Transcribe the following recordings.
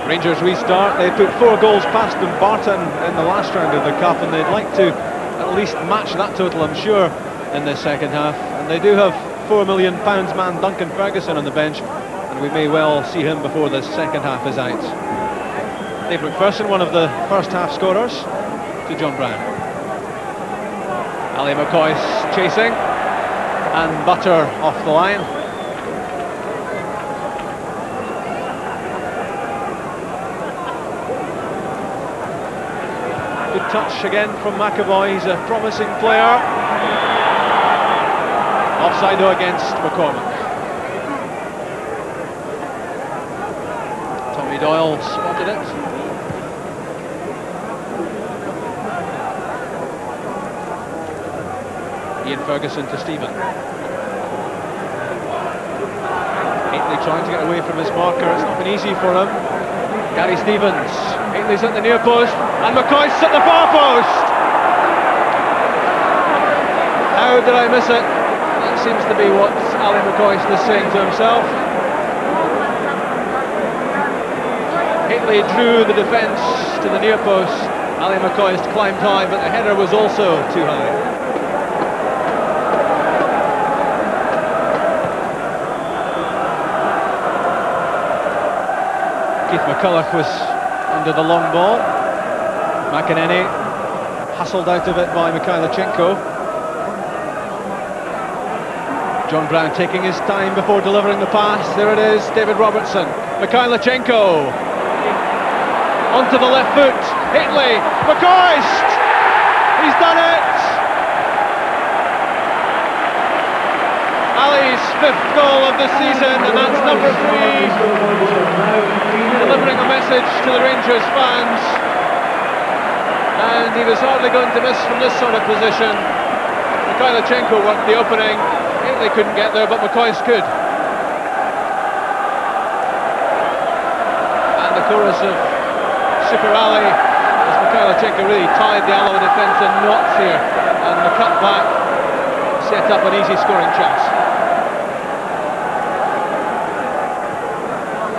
Rangers restart. They put 4 goals past them, Barton, in the last round of the Cup, and they'd like to at least match that total, I'm sure, in the second half. And they do have £4 million man Duncan Ferguson on the bench, and we may well see him before the second half is out. Dave McPherson, one of the first half scorers, to John Brown. Ali McCoy's chasing, and Butter off the line. Good touch again from McAvoy. He's a promising player. Offside though against McCormack. Tommy Doyle spotted it. Ian Ferguson to Stephen. Haitley trying to get away from his marker. It's not been easy for him. Gary Stevens. Haitley's at the near post, and McCoy's at the far post. How did I miss it? That seems to be what Ali McCoy is saying to himself. Haitley drew the defence to the near post. Ali McCoy climbed high, but the header was also too high. Keith McCulloch was under the long ball. McEnany hustled out of it by Mikhailichenko. John Brown taking his time before delivering the pass. There it is, David Robertson. Mikhailichenko onto the left foot. Haitley, McCoist! He's done it! Ali's 5th goal of the season, and that's number 3. Delivering a message to the Rangers fans. And he was hardly going to miss from this sort of position. Mikhailichenko worked the opening. Haitley couldn't get there, but McCoist could. And the chorus of Super Ali as Mikhailichenko really tied the Alloa defence in knots here. And the cut back set up an easy scoring chance.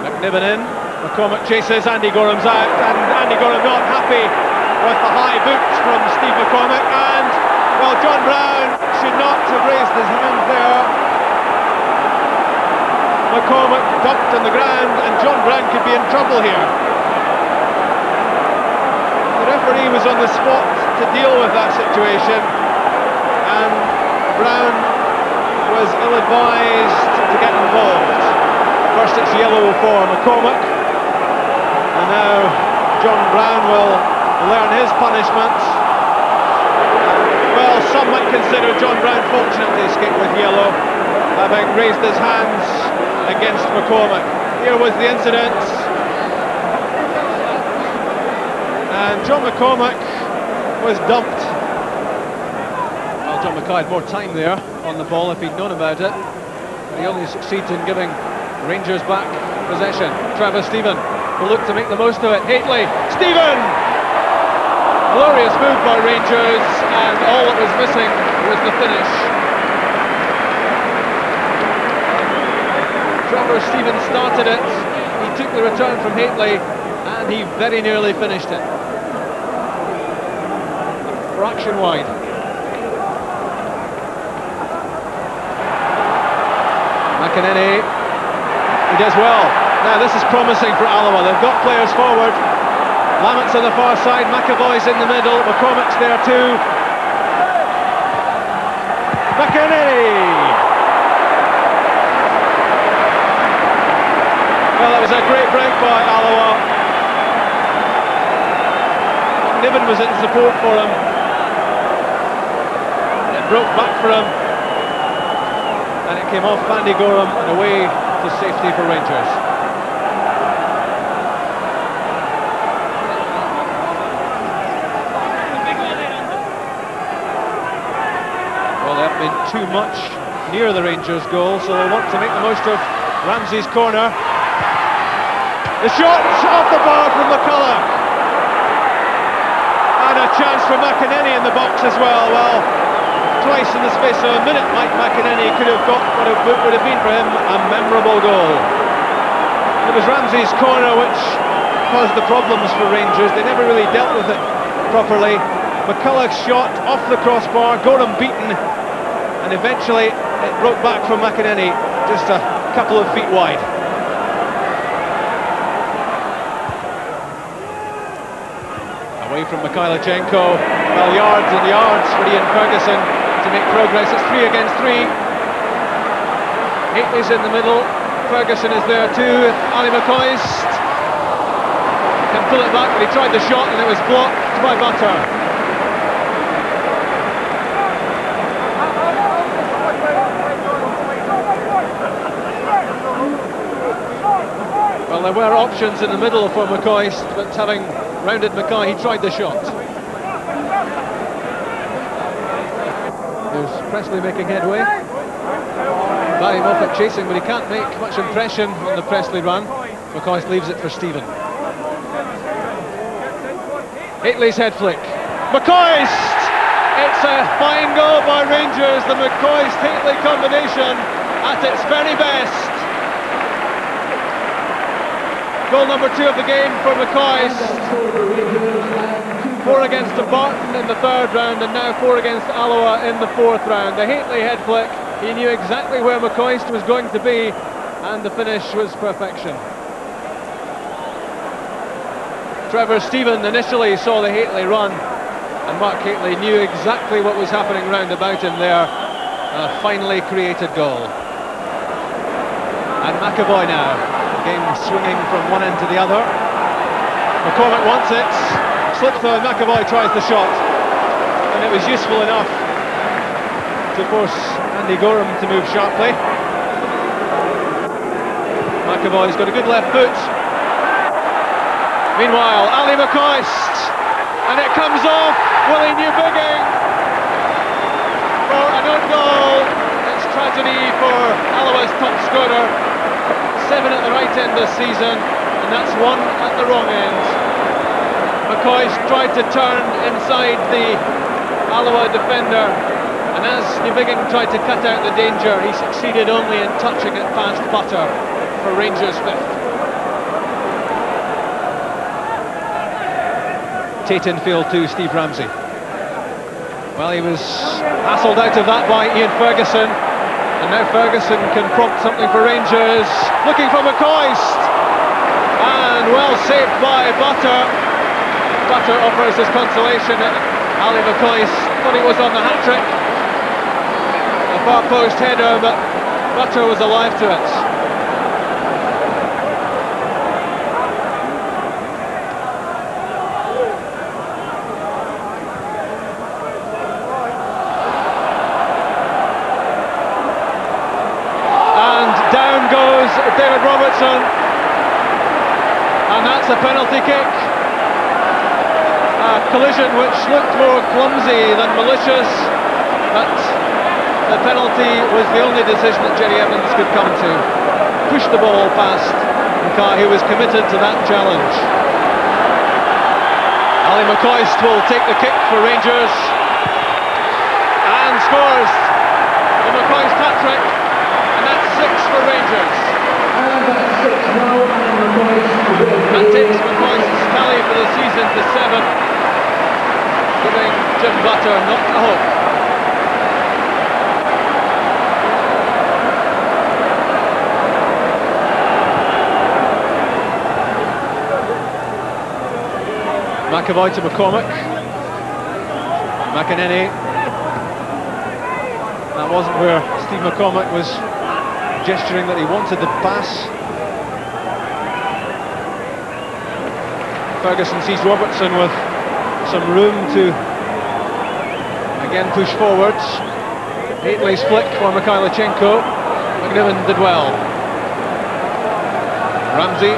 McNiven in, McCormack chases, Andy Gorham's out, and Andy Gorham not happy with the high boot from Steve McCormack, and, well, John Brown should not have raised his hand there. McCormack dumped on the ground, and John Brown could be in trouble here. The referee was on the spot to deal with that situation, and Brown was ill-advised to get involved. First it's yellow for McCormack, and now John Brown will learn his punishment. Well, some might consider John Brown fortunate to escape with yellow, having raised his hands against McCormack. Here was the incident, and John McCormack was dumped. Well, John McKay had more time there on the ball if he'd known about it, but he only succeeds in giving Rangers back possession. Travis Stephen will look to make the most of it. Haitley, Stephen! Glorious move by Rangers, and all that was missing was the finish. Trevor Stephen started it, he took the return from Haitley, and he very nearly finished it. Fraction wide. McEnany. He does well. Now this is promising for Alloa. They've got players forward. Lamott's on the far side, McAvoy's in the middle, McCormack's there too. McEnany! Well, that was a great break by Alloa. Niven was in support for him. It broke back for him. And it came off Andy Gorham and away to safety for Rangers. Well, they haven't been too much near the Rangers goal, so they want to make the most of Ramsey's corner. The shot off the bar from McCulloch. And a chance for McEnany in the box as well. Well, twice in the space of a minute, Mike McEnany could have got what it would have been for him a memorable goal. It was Ramsey's corner which caused the problems for Rangers. They never really dealt with it properly. McCulloch's shot off the crossbar, Gorham beaten, and eventually it broke back from McEnany, just a couple of feet wide. Away from Mikhailichenko, well, yards and yards for Ian Ferguson to make progress. It's 3 against 3. Haitley's in the middle, Ferguson is there too. Ali McCoist can pull it back, but he tried the shot and it was blocked by Butter. Well, there were options in the middle for McCoist, but having rounded Mackay, he tried the shot. There's Presley making headway. Barry Moffat chasing, but he can't make much impression on the Presley run. McCoist leaves it for Stephen. Haitley's head flick. McCoist! It's a fine goal by Rangers, the McCoist-Haitley combination at its very best. Goal number 2 of the game for McCoist. 4 against Barton in the 3rd round, and now 4 against Alloa in the 4th round. The Haitley head flick, he knew exactly where McCoist was going to be, and the finish was perfection. Trevor Stephen initially saw the Haitley run, and Mark Haitley knew exactly what was happening round about him there. A finely created goal. And McAvoy now. Game swinging from one end to the other. McCormack wants it. Slips though, and McAvoy tries the shot. And it was useful enough to force Andy Gorham to move sharply. McAvoy's got a good left foot. Meanwhile, Ali McCoist. And it comes off. Willie Newbigging for an own goal. It's tragedy for Alloa's top scorer. 7 at the right end this season, and that's 1 at the wrong end. McCoist tried to turn inside the Alloa defender, and as Newbigging tried to cut out the danger, he succeeded only in touching it past Butter for Rangers' 5th. Tate infield to Steve Ramsey. Well, he was hassled out of that by Ian Ferguson. And now Ferguson can prompt something for Rangers. Looking for McCoist. And well saved by Butter. Butter offers his consolation. Ali McCoist thought he was on the hat-trick. A far post header, but Butter was alive to it. Goes David Robertson, and that's a penalty kick. A collision which looked more clumsy than malicious, but the penalty was the only decision that Jerry Evans could come to. Push the ball past Mackay, who was committed to that challenge. Ali McCoist will take the kick for Rangers and scores the McCoist hat-trick. And that's 6 for Rangers. That takes McCoist's tally for the season to 7, giving Jim Butter not a hope. McAvoy to McCormack. McEnany. That wasn't where Steve McCormack was gesturing that he wanted the pass. Ferguson sees Robertson with some room to again push forwards. Haitley's flick for Mikhailichenko. McNiven did well. Ramsey.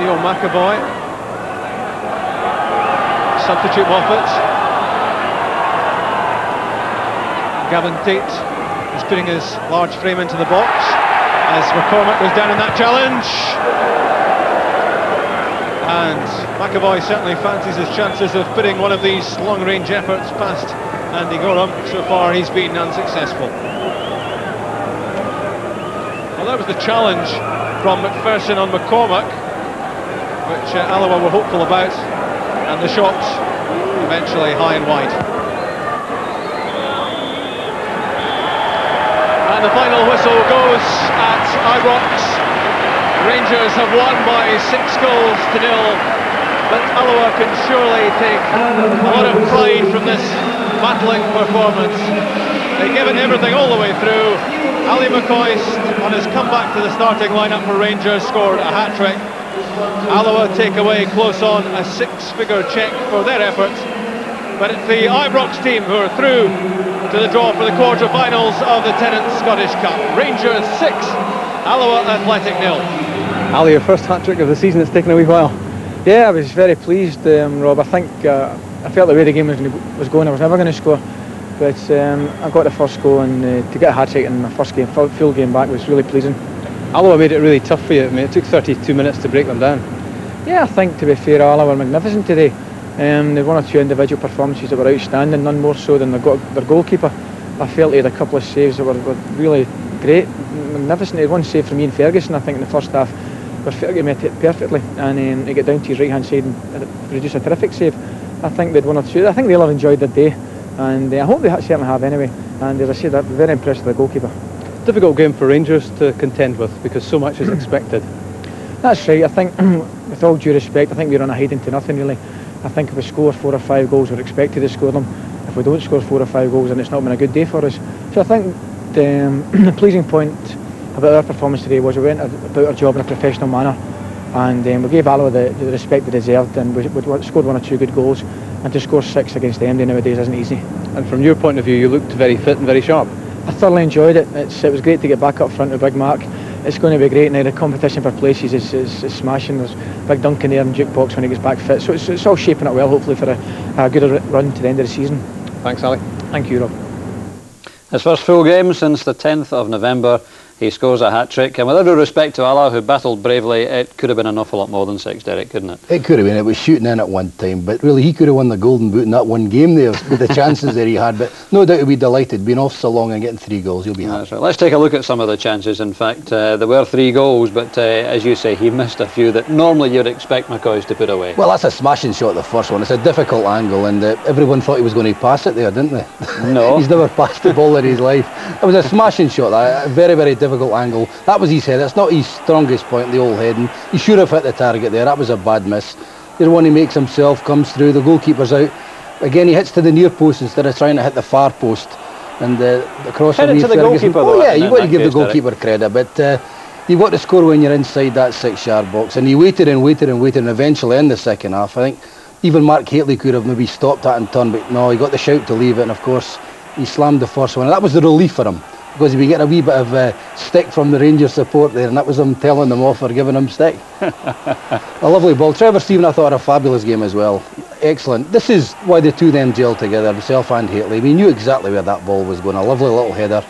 Neil McAvoy. Substitute Moffat. Gavin Tate is putting his large frame into the box as McCormack was down in that challenge. And McAvoy certainly fancies his chances of putting one of these long-range efforts past Andy Gorham. So far he's been unsuccessful. Well, Well, that was the challenge from McPherson on McCormack, which Alloa were hopeful about, and the shot eventually high and wide. And the final whistle goes at Ibrox. Rangers have won by 6 goals to 0, but Alloa can surely take a lot of pride from this battling performance. They give it everything all the way through. Ali McCoist, on his comeback to the starting lineup for Rangers, scored a hat-trick. Alloa take away close on a 6-figure cheque for their efforts, but it's the Ibrox team who are through to the draw for the quarter-finals of the Tennent Scottish Cup. Rangers 6, Alloa Athletic 0. Ali, your first hat-trick of the season. It's taken a wee while. Yeah, I was very pleased, Rob. I think I felt the way the game was going, I was never going to score, but I got the first goal, and to get a hat-trick in my first game, full game back, was really pleasing. Alloa made it really tough for you. I mean, it took 32 minutes to break them down. Yeah, I think, to be fair, Alloa were magnificent today. There were one or two individual performances that were outstanding, none more so than their goalkeeper. I felt he had a couple of saves that were really great, magnificent. He had one save from Ian Ferguson, I think, in the first half, where Fergie met it perfectly, and he got down to his right hand side and produced a terrific save. I think they had one or two. I think they'll have enjoyed their day, and I hope they certainly have anyway. And as I said, I'm very impressed with the goalkeeper. Difficult game for Rangers to contend with because so much is expected. That's right. I think, with all due respect, I think we're on a hiding to nothing really. I think if we score 4 or 5 goals, we're expected to score them. If we don't score 4 or 5 goals, then it's not been a good day for us. So I think the pleasing point about our performance today was we went about our job in a professional manner, and we gave Alloa the respect they deserved, and we scored 1 or 2 good goals, and to score 6 against them nowadays isn't easy. And from your point of view, you looked very fit and very sharp. I thoroughly enjoyed it. It was great to get back up front with Big Mark. It's going to be great now. The competition for places is smashing. There's Big Duncan there in Jukebox when he gets back fit, so it's all shaping up well, hopefully, for a good run to the end of the season. Thanks, Ali. Thank you, Rob. His first full game since the 10th of November. He scores a hat-trick, and with every respect to Alloa, who battled bravely, it could have been an awful lot more than 6, Derek, couldn't it? It could have been. It was shooting in at one time, but really he could have won the Golden Boot in that one game there with the chances that he had. But no doubt he'll be delighted, being off so long and getting 3 goals. He'll be happy. That's right. Let's take a look at some of the chances. In fact, there were 3 goals, but as you say, he missed a few that normally you'd expect McCoy's to put away. Well, that's a smashing shot, the first one. It's a difficult angle, and everyone thought he was going to pass it there, didn't they? No. He's never passed the ball in his life. It was a smashing shot, a very, very difficult angle. That was his head. It's not his strongest point, the old heading. He should have hit the target there. That was a bad miss. There's one he makes himself, comes through, the goalkeeper's out. Again, he hits to the near post instead of trying to hit the far post. And the cross hit it to the goalkeeper, though. Oh yeah, you've got to give the goalkeeper credit, but you've got to score when you're inside that 6-yard box. And he waited and waited and waited, and eventually in the second half, I think even Mark Hateley could have maybe stopped that and turned, but no, he got the shout to leave it, and of course he slammed the first one. And that was the relief for him, because he'd been getting a wee bit of stick from the Rangers support there, and that was them telling them off for giving him stick. A lovely ball. Trevor Stephen, I thought, had a fabulous game as well. Excellent. This is why the two of them gelled together, himself and Hateley. We knew exactly where that ball was going. A lovely little header.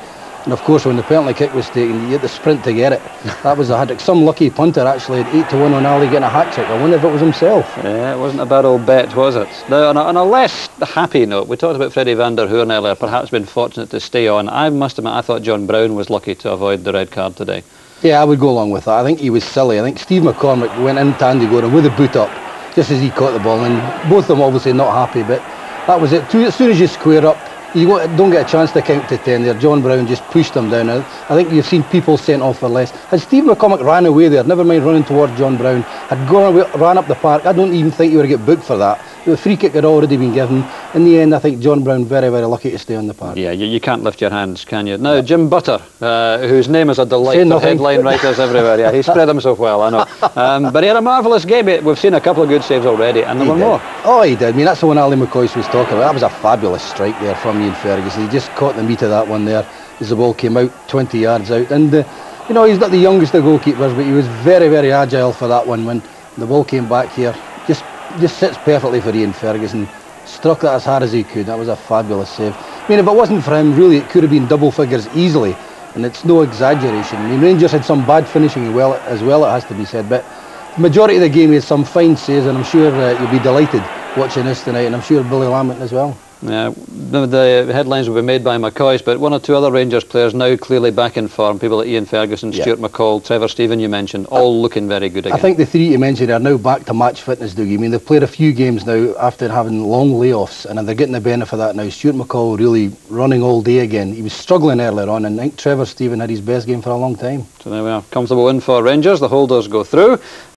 And of course, when the penalty kick was taken, you had to sprint to get it. That was a hat-trick. Some lucky punter actually had 8-1 on Ali getting a hat-trick. I wonder if it was himself. Yeah, it wasn't a bad old bet, was it? Now, on a less happy note, we talked about Freddie van der Hoorn earlier, perhaps been fortunate to stay on. I must admit, I thought John Brown was lucky to avoid the red card today. Yeah, I would go along with that. I think he was silly. I think Steve McCormack went into Andy Gordon with the boot up, just as he caught the ball, and both of them obviously not happy, but that was it. As soon as you square up, you don't get a chance to count to 10 there. John Brown just pushed them down. I think you've seen people sent off for less. Had Steve McCormack ran away there, never mind running towards John Brown, had gone away, ran up the park, I don't even think you would get booked for that. The free kick had already been given. In the end, I think John Brown very, very lucky to stay on the park. Yeah, you can't lift your hands, can you? Now, Jim Butter, whose name is a delight for headline writers everywhere. Yeah, he spread himself well, I know. But he had a marvellous game. We've seen a couple of good saves already, and there were more. Oh, he did. I mean, that's the one Ali McCoist was talking about. That was a fabulous strike there from Ian Ferguson. He just caught the meat of that one there as the ball came out 20 yards out. And, you know, he's not the youngest of goalkeepers, but he was very, very agile for that one when the ball came back here. Just sits perfectly for Ian Ferguson. Struck that as hard as he could. That was a fabulous save. I mean, if it wasn't for him, really, it could have been double figures easily, and it's no exaggeration. I mean, Rangers had some bad finishing as well, it has to be said, but the majority of the game he had some fine saves, and I'm sure you'll be delighted watching this tonight, and I'm sure Billy Lamont as well. The headlines will be made by McCoy's, but one or two other Rangers players now clearly back in form. People like Ian Ferguson, Stuart McCall, Trevor Stephen you mentioned, all looking very good again. I think the three you mentioned are now back to match fitness, Dougie. I mean, they've played a few games now after having long layoffs, and they're getting the benefit of that now. Stuart McCall really running all day again. He was struggling earlier on, and I think Trevor Stephen had his best game for a long time. So there we are, comfortable win for Rangers. The holders go through.